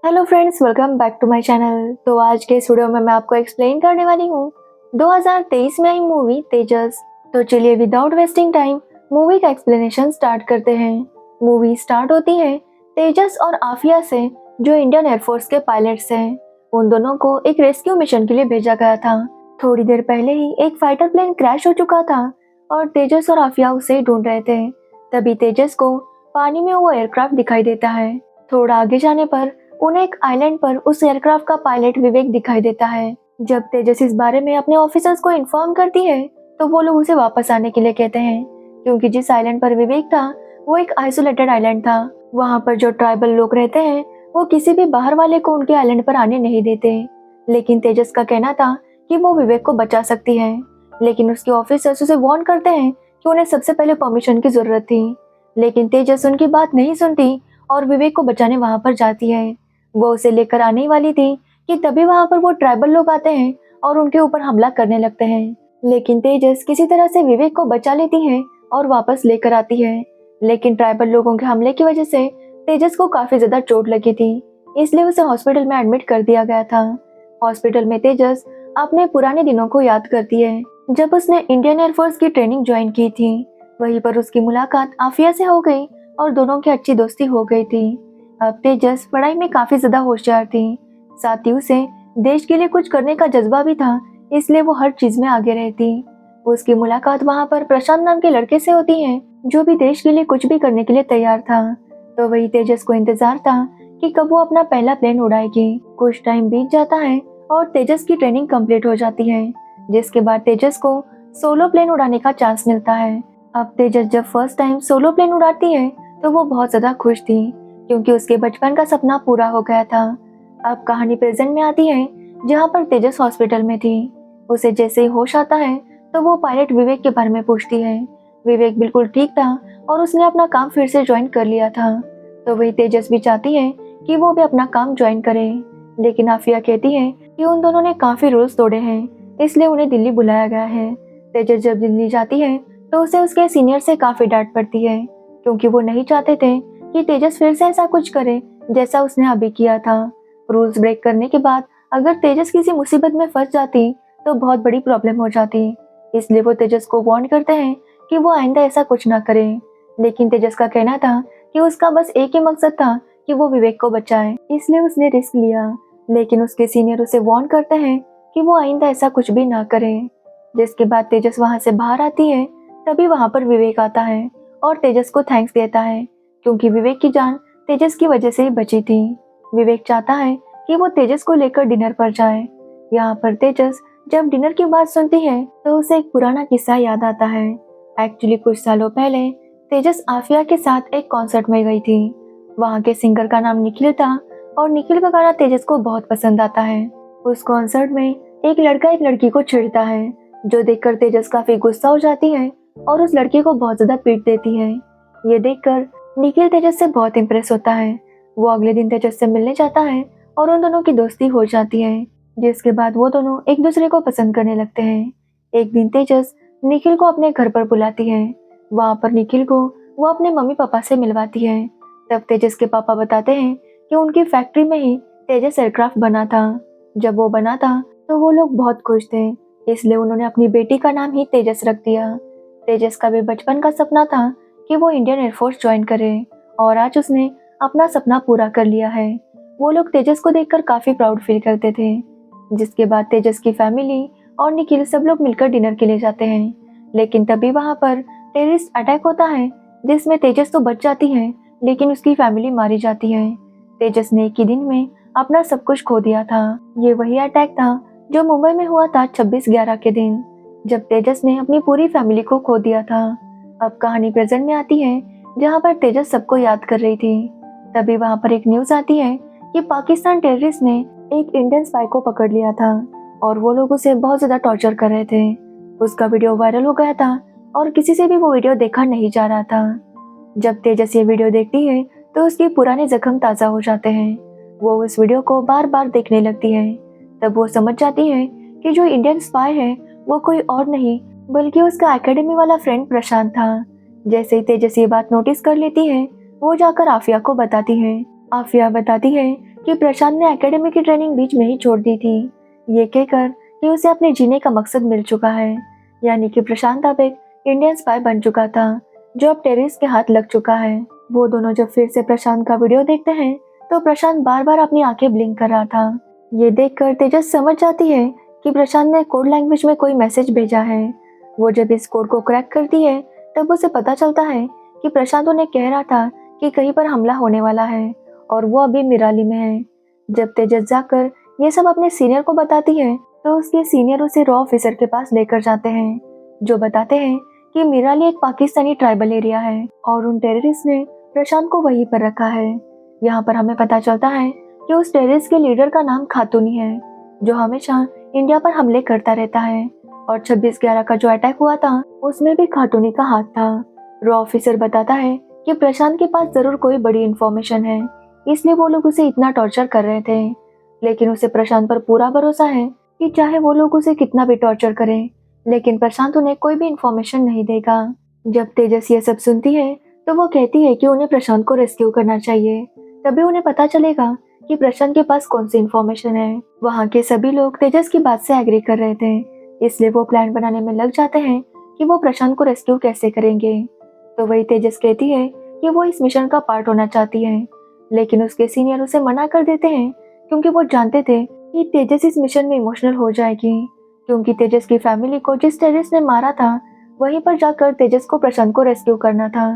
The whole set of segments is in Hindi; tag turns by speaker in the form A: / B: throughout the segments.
A: Hello friends, welcome back to my channel. तो आज के इस वीडियो में मैं आपको एक्सप्लेन करने वाली हूँ 2023 में आई मूवी तेजस। तो चलिए विदाउट वेस्टिंग टाइम मूवी का एक्सप्लेनेशन स्टार्ट करते हैं। मूवी स्टार्ट होती है तेजस और आफिया से, जो इंडियन एयरफोर्स के पायलट्स हैं। उन दोनों को एक रेस्क्यू मिशन के लिए भेजा गया था। थोड़ी देर पहले ही एक फाइटर प्लेन क्रैश हो चुका था और तेजस और आफिया उसे ढूंढ रहे थे। तभी तेजस को पानी में वो एयरक्राफ्ट दिखाई देता है। थोड़ा आगे जाने पर उन्हें एक आइलैंड पर उस एयरक्राफ्ट का पायलट विवेक दिखाई देता है। जब तेजस इस बारे में अपने ऑफिसर्स को इन्फॉर्म करती है तो वो लोग उसे वापस आने के लिए कहते हैं, क्योंकि जिस आइलैंड पर विवेक था वो एक आइसोलेटेड आइलैंड था। वहाँ पर जो ट्राइबल लोग रहते हैं वो किसी भी बाहर वाले को उनके आइलैंड पर आने नहीं देते। लेकिन तेजस का कहना था कि वो विवेक को बचा सकती है, लेकिन उसके ऑफिसर्स उसे वार्न करते हैं कि उन्हें सबसे पहले परमिशन की जरूरत थी। लेकिन तेजस उनकी बात नहीं सुनती और विवेक को बचाने वहाँ पर जाती है। वो उसे लेकर आने ही वाली थी कि तभी वहां पर वो ट्राइबल लोग आते हैं और उनके ऊपर हमला करने लगते हैं। लेकिन तेजस किसी तरह से विवेक को बचा लेती है और वापस लेकर आती है। लेकिन ट्राइबल लोगों के हमले की वजह से तेजस को काफी ज्यादा चोट लगी थी, इसलिए उसे हॉस्पिटल में एडमिट कर दिया गया था। हॉस्पिटल में तेजस अपने पुराने दिनों को याद करती है, जब उसने इंडियन एयरफोर्स की ट्रेनिंग ज्वाइन की थी। वहीं पर उसकी मुलाकात आफिया से हो गई और दोनों की अच्छी दोस्ती हो गई थी। अब तेजस पढ़ाई में काफी ज्यादा होशियार थी, साथ ही उसे देश के लिए कुछ करने का जज्बा भी था, इसलिए वो हर चीज में आगे रहती। उसकी मुलाकात वहाँ पर प्रशांत नाम के लड़के से होती है, जो भी देश के लिए कुछ भी करने के लिए तैयार था। तो वही तेजस को इंतजार था कि कब वो अपना पहला प्लेन उड़ाएगी। कुछ टाइम बीत जाता है और तेजस की ट्रेनिंग कंप्लीट हो जाती है, जिसके बाद तेजस को सोलो प्लेन उड़ाने का चांस मिलता है। अब तेजस जब फर्स्ट टाइम सोलो प्लेन उड़ाती है तो वो बहुत ज्यादा खुश थी, क्योंकि उसके बचपन का सपना पूरा हो गया था। अब कहानी प्रेजेंट में आती है, जहाँ पर तेजस हॉस्पिटल में थी। उसे जैसे ही होश आता है तो वो पायलट विवेक के बारे में पूछती है। विवेक बिल्कुल ठीक था और उसने अपना काम फिर से ज्वाइन कर लिया था। तो वही तेजस भी चाहती है कि वो भी अपना काम ज्वाइन करे, लेकिन आफिया कहती है कि उन दोनों ने काफी रूल्स तोड़े हैं, इसलिए उन्हें दिल्ली बुलाया गया है। तेजस जब दिल्ली जाती है तो उसे उसके सीनियर से काफी डांट पड़ती है, क्योंकि वो नहीं चाहते थे कि तेजस फिर से ऐसा कुछ करे जैसा उसने अभी किया था। रूल्स ब्रेक करने के बाद अगर तेजस किसी मुसीबत में फंस जाती तो बहुत बड़ी प्रॉब्लम हो जाती, इसलिए वो तेजस को वार्न करते हैं कि वो आइंदा ऐसा कुछ ना करे। लेकिन तेजस का कहना था कि उसका बस एक ही मकसद था कि वो विवेक को बचाए, इसलिए उसने रिस्क लिया। लेकिन उसके सीनियर उसे वार्न करते हैं कि वो आइंदा ऐसा कुछ भी ना करे। जिसके बाद तेजस वहां से बाहर आती है, तभी वहां पर विवेक आता है और तेजस को थैंक्स देता है, क्योंकि विवेक की जान तेजस की वजह से ही बची थी। विवेक चाहता है कि वो तेजस को लेकर डिनर पर जाए। यहाँ पर तेजस जब डिनर की बात सुनती है तो उसे एक पुराना किस्सा याद आता है। एक्चुअली कुछ सालों पहले तेजस आफिया के साथ एक कॉन्सर्ट में गई थी। वहाँ के सिंगर का नाम निखिल था और निखिल का गाना तेजस को बहुत पसंद आता है। उस कॉन्सर्ट में एक लड़का एक लड़की को छेड़ता है, जो देखकर तेजस काफी गुस्सा हो जाती है और उस लड़के को बहुत ज्यादा पीट देती है। ये देखकर निखिल तेजस से बहुत इम्प्रेस होता है। वो अगले दिन तेजस से मिलने जाता है और उन दोनों की दोस्ती हो जाती है, जिसके बाद वो दोनों एक दूसरे को पसंद करने लगते हैं। एक दिन तेजस निखिल को अपने घर पर बुलाती है। वहाँ पर निखिल को वो अपने मम्मी पापा से मिलवाती है। तब तेजस के पापा बताते हैं कि उनकी फैक्ट्री में ही तेजस एयरक्राफ्ट बना था। जब वो बना था तो वो लोग बहुत खुश थे, इसलिए उन्होंने अपनी बेटी का नाम ही तेजस रख दिया। तेजस का भी बचपन का सपना था कि वो इंडियन एयरफोर्स ज्वाइन करे, और आज उसने अपना सपना पूरा कर लिया है। वो लोग तेजस को देखकर काफी प्राउड फील करते थे। जिसके बाद तेजस की फैमिली और निखिल सब लोग मिलकर डिनर के लिए जाते हैं। लेकिन तभी वहां पर टेररिस्ट अटैक होता है, जिसमें तेजस तो बच जाती है, लेकिन उसकी फैमिली मारी जाती है। तेजस ने एक ही दिन में अपना सब कुछ खो दिया था। ये वही अटैक था जो मुंबई में हुआ था 26/11 के दिन, जब तेजस ने अपनी पूरी फैमिली को खो दिया था। अब कहानी प्रेजेंट में आती है, जहाँ पर तेजस सबको याद कर रही थी। तभी वहाँ पर एक न्यूज आती है कि पाकिस्तान टेररिस्ट ने एक इंडियन स्पाई को पकड़ लिया था और वो लोग उसे बहुत ज्यादा टॉर्चर कर रहे थे। उसका वीडियो वायरल हो गया था और किसी से भी वो वीडियो देखा नहीं जा रहा था। जब तेजस ये वीडियो देखती है तो उसके पुराने जख्म ताजा हो जाते हैं। वो उस वीडियो को बार बार देखने लगती है। तब वो समझ जाती है कि जो इंडियन स्पाई है वो कोई और नहीं बल्कि उसका एकेडमी वाला फ्रेंड प्रशांत था। जैसे ही तेजस ये बात नोटिस कर लेती है, वो जाकर आफिया को बताती है। आफिया बताती है कि प्रशांत ने एकेडमी की ट्रेनिंग बीच में ही छोड़ दी थी, ये कहकर कि उसे अपने जीने का मकसद मिल चुका है। यानी कि प्रशांत अब एक इंडियन स्पाई बन चुका था जो अब टेररिस्ट के हाथ लग चुका है। वो दोनों जब फिर से प्रशांत का वीडियो देखते हैं तो प्रशांत बार बार अपनी आंखें ब्लिंक कर रहा था। ये देखकर तेजस समझ जाती है कि प्रशांत ने कोड लैंग्वेज में कोई मैसेज भेजा है। वो जब इस कोड को क्रैक करती है तब उसे पता चलता है कि प्रशांत उन्हें कह रहा था कि कहीं पर हमला होने वाला है और वो अभी मिराली में है। जब तेजस जाकर ये सब अपने सीनियर को बताती है तो उसके सीनियर उसे रॉ ऑफिसर के पास लेकर जाते हैं, जो बताते हैं कि मिराली एक पाकिस्तानी ट्राइबल एरिया है और उन टेररिस्ट ने प्रशांत को वहीं पर रखा है। यहाँ पर हमें पता चलता है कि उस टेररिस्ट के लीडर का नाम खातूनी है, जो हमेशा इंडिया पर हमले करता रहता है और 26/11 का जो अटैक हुआ था उसमें भी खातूनी का हाथ था। रॉ ऑफिसर बताता है कि प्रशांत के पास जरूर कोई बड़ी इंफॉर्मेशन है, इसलिए वो लोग उसे इतना टॉर्चर कर रहे थे। लेकिन उसे प्रशांत पर पूरा भरोसा है कि चाहे वो लोग उसे कितना भी टॉर्चर करें, लेकिन प्रशांत उन्हें कोई भी इंफॉर्मेशन नहीं देगा। जब तेजस ये सब सुनती है तो वो कहती है कि उन्हें प्रशांत को रेस्क्यू करना चाहिए, तभी उन्हें पता चलेगा कि प्रशांत के पास कौन सी इंफॉर्मेशन है। वहाँ के सभी लोग तेजस की बात से एग्री कर रहे थे, इसलिए वो प्लान बनाने में लग जाते हैं कि वो प्रशांत को रेस्क्यू कैसे करेंगे। तो वही तेजस कहती है कि वो इस मिशन का पार्ट होना चाहती है, लेकिन उसके सीनियर उसे मना कर देते हैं क्योंकि वो जानते थे कि तेजस इस मिशन में इमोशनल हो जाएगी, क्योंकि तेजस की फैमिली को जिस टेररिस्ट ने मारा था वहीं पर जाकर तेजस को प्रशांत को रेस्क्यू करना था,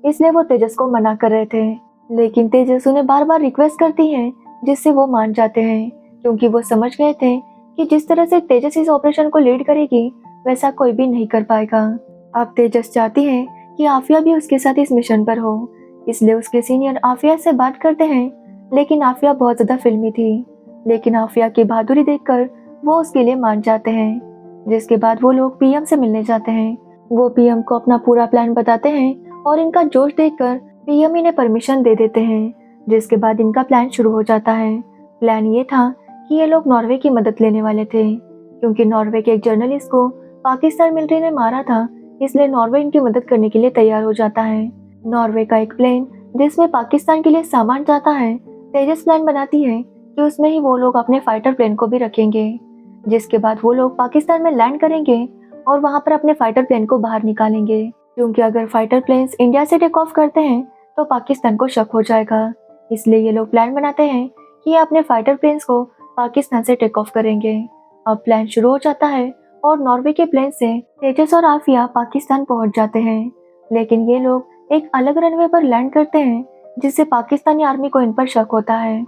A: इसलिए वो तेजस को मना कर रहे थे। लेकिन तेजस उन्हें बार बार रिक्वेस्ट करती है जिससे वो मान जाते हैं, क्योंकि वो समझ गए थे कि जिस तरह से तेजस इस ऑपरेशन को लीड करेगी वैसा कोई भी नहीं कर पाएगा। अब तेजस चाहती है कि आफिया भी उसके साथ इस मिशन पर हो, इसलिए उसके सीनियर आफिया से बात करते हैं, लेकिन आफिया बहुत ज्यादा फिल्मी थी। लेकिन आफिया की बहादुरी देखकर वो उसके लिए मान जाते हैं, जिसके बाद वो लोग पीएम से मिलने जाते हैं। वो पीएम को अपना पूरा प्लान बताते हैं और इनका जोश देखकर पीएम इन्हें परमिशन दे देते हैं, जिसके बाद इनका प्लान शुरू हो जाता है। प्लान ये था कि ये लोग नॉर्वे की मदद लेने वाले थे, क्योंकि नॉर्वे के एक जर्नलिस्ट को पाकिस्तान मिलिट्री ने मारा था, इसलिए नॉर्वे इनकी मदद करने के लिए तैयार हो जाता है। नॉर्वे का एक प्लेन जिसमें पाकिस्तान के लिए सामान जाता है, तेजस प्लान बनाती है कि उसमें ही वो लोग अपने फाइटर प्लेन को भी रखेंगे, जिसके बाद वो लोग पाकिस्तान में लैंड करेंगे और वहां पर अपने फाइटर प्लेन को बाहर निकालेंगे, क्योंकि अगर फाइटर प्लेन्स इंडिया से टेक ऑफ करते हैं तो पाकिस्तान को शक हो जाएगा। इसलिए ये लोग प्लान बनाते हैं कि ये अपने फाइटर प्लेन्स को पाकिस्तान से टेक ऑफ करेंगे। अब प्लान शुरू हो जाता है और नॉर्वे के प्लेन से तेजस और आफिया पाकिस्तान पहुंच जाते हैं, लेकिन ये लोग एक अलग रनवे पर लैंड करते हैं, जिससे पाकिस्तानी आर्मी को इन पर शक होता है।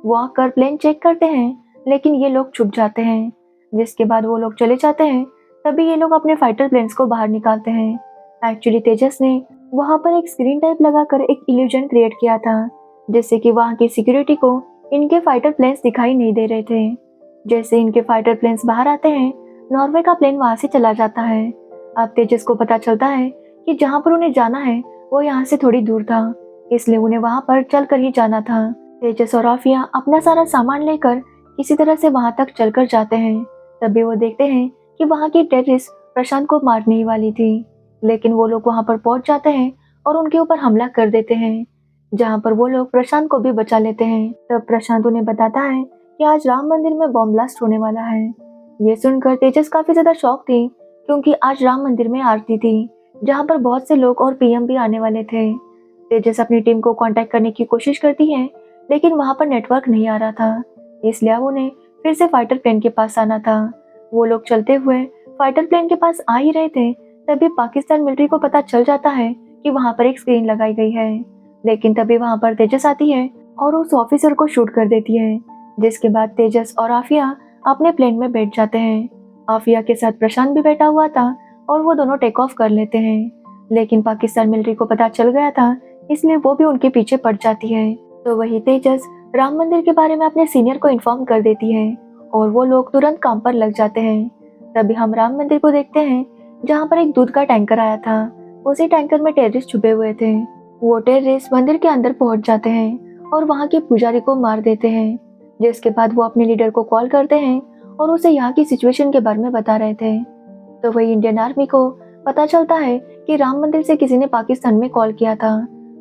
A: वो आकर प्लेन चेक करते हैं, लेकिन ये लोग छुप जाते हैं, जिसके बाद वो लोग चले जाते हैं। तभी ये लोग अपने फाइटर प्लेन्स को बाहर निकालते हैं। एक्चुअली तेजस ने वहां पर एक स्क्रीन टाइप लगाकर एक इल्यूजन क्रिएट किया था, जिससे कि वहां की सिक्योरिटी को इनके फाइटर प्लेन्स दिखाई नहीं दे रहे थे। जैसे इनके फाइटर प्लेन्स बाहर आते हैं, नॉर्वे का प्लेन वहां से चला जाता है। अब तेजस को पता चलता है कि जहां पर उन्हें जाना है वो यहाँ से थोड़ी दूर था, इसलिए उन्हें वहां पर चलकर ही जाना था। तेजस और आफिया अपना सारा सामान लेकर किसी तरह से वहां तक चलकर जाते हैं। तभी वो देखते हैं कि वहां की टेररिस्ट प्रशांत को मारने ही वाली थी, लेकिन वो लोग वहां पर पहुंच जाते हैं और उनके ऊपर हमला कर देते हैं, जहां पर वो लोग प्रशांत को भी बचा लेते हैं। तब प्रशांत उन्हें बताता है कि आज राम मंदिर में बॉम्ब ब्लास्ट होने वाला है। ये सुनकर तेजस काफी ज्यादा शॉक थी, क्योंकि आज राम मंदिर में आरती थी, जहां पर बहुत से लोग और पीएम भी आने वाले थे। तेजस अपनी टीम को कांटेक्ट करने की कोशिश करती है, लेकिन वहां पर नेटवर्क नहीं आ रहा था, इसलिए अब उन्हें फिर से फाइटर प्लेन के पास आना था। वो लोग चलते हुए फाइटर प्लेन के पास आ ही रहे थे, तभी पाकिस्तान मिलिट्री को पता चल जाता है कि वहां पर एक स्क्रीन लगाई गई है। लेकिन तभी वहां पर तेजस आती है और उस ऑफिसर को शूट कर देती है, जिसके बाद तेजस और आफिया अपने प्लेन में बैठ जाते हैं। आफिया के साथ प्रशांत भी बैठा हुआ था और वो दोनों टेक ऑफ कर लेते हैं, लेकिन पाकिस्तान मिलिट्री को पता चल गया था, इसलिए वो भी उनके पीछे पड़ जाती है। तो वही तेजस राम मंदिर के बारे में अपने सीनियर को इन्फॉर्म कर देती है और वो लोग तुरंत काम पर लग जाते हैं। तभी हम राम मंदिर को देखते हैं, जहाँ पर एक दूध का टैंकर आया था। उसी टैंकर में टेररिस्ट छुपे हुए थे। वो टेररिस्ट मंदिर के अंदर पहुंच जाते हैं और वहाँ के पुजारी को मार देते हैं, जिसके बाद वो अपने लीडर को कॉल करते हैं और उसे यहाँ की सिचुएशन के बारे में बता रहे थे। तो वही इंडियन आर्मी को पता चलता है कि राम मंदिर से किसी ने पाकिस्तान में कॉल किया था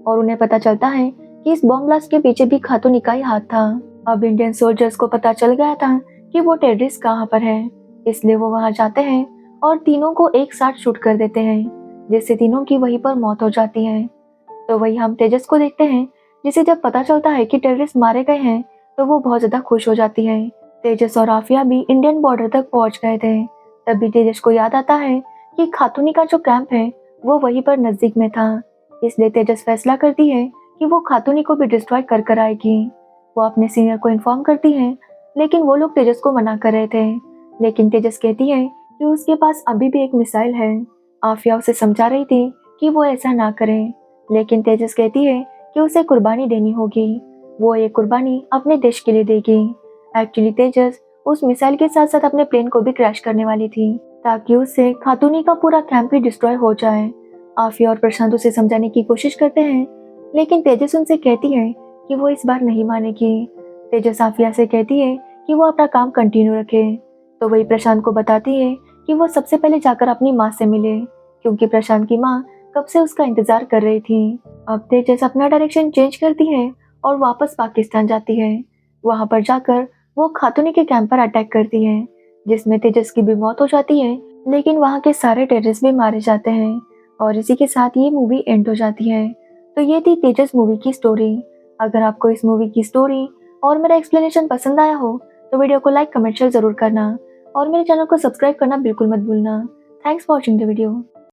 A: और उन्हें पता चलता है कि इस बॉम्ब ब्लास्ट के पीछे भी खातूनी का ही हाथ था। अब इंडियन सोल्जर्स को पता चल गया था कि वो टेररिस्ट कहाँ पर है, इसलिए वो वहाँ जाते हैं और तीनों को एक साथ शूट कर देते हैं, जिससे तीनों की वहीं पर मौत हो जाती है। तो वही हम तेजस को देखते हैं, जिसे जब पता चलता है कि टेररिस्ट मारे गए हैं तो वो बहुत ज्यादा खुश हो जाती है। तेजस और आफिया भी इंडियन बॉर्डर तक पहुंच गए थे। तभी तेजस को याद आता है कि खातूनी का जो कैंप है वो वहीं पर नजदीक में था, इसलिए तेजस फैसला करती है कि वो खातूनी को भी डिस्ट्रॉय कर कर आएगी। वो अपने सीनियर को इन्फॉर्म करती है, लेकिन वो लोग तेजस को मना कर रहे थे। लेकिन तेजस कहती है कि उसके पास अभी भी एक मिसाइल है। आफिया उसे समझा रही थी कि वो ऐसा ना करे, लेकिन तेजस कहती है कि उसे कुर्बानी देनी होगी। वो ये कुर्बानी अपने देश के लिए देगी। एक्चुअली तेजस उस मिसाइल के साथ साथ अपने प्लेन को भी क्रैश करने वाली थी, ताकि उससे खातूनी का पूरा कैंप ही डिस्ट्रॉय हो जाए। आफिया और प्रशांत उसे समझाने की कोशिश करते हैं, लेकिन तेजस उनसे कहती है कि वो इस बार नहीं मानेगी। तेजस आफिया से कहती है कि वो अपना काम कंटिन्यू रखे। तो वही प्रशांत को बताती है कि वो सबसे पहले जाकर अपनी माँ से मिले, क्योंकि प्रशांत की माँ कब से उसका इंतजार कर रही थी। अब तेजस अपना डायरेक्शन चेंज करती है और वापस पाकिस्तान जाती है। वहां पर जाकर वो खातूनी के कैंप पर अटैक करती है, जिसमें तेजस की भी मौत हो जाती है, लेकिन वहां के सारे टेररिस्ट भी मारे जाते हैं। और इसी के साथ ये मूवी एंड हो जाती है। तो ये थी तेजस मूवी की स्टोरी। अगर आपको इस मूवी की स्टोरी और मेरा एक्सप्लेनेशन पसंद आया हो तो वीडियो को लाइक कमेंट शेयर जरूर करना और मेरे चैनल को सब्सक्राइब करना बिल्कुल मत भूलना। Thanks for watching the video.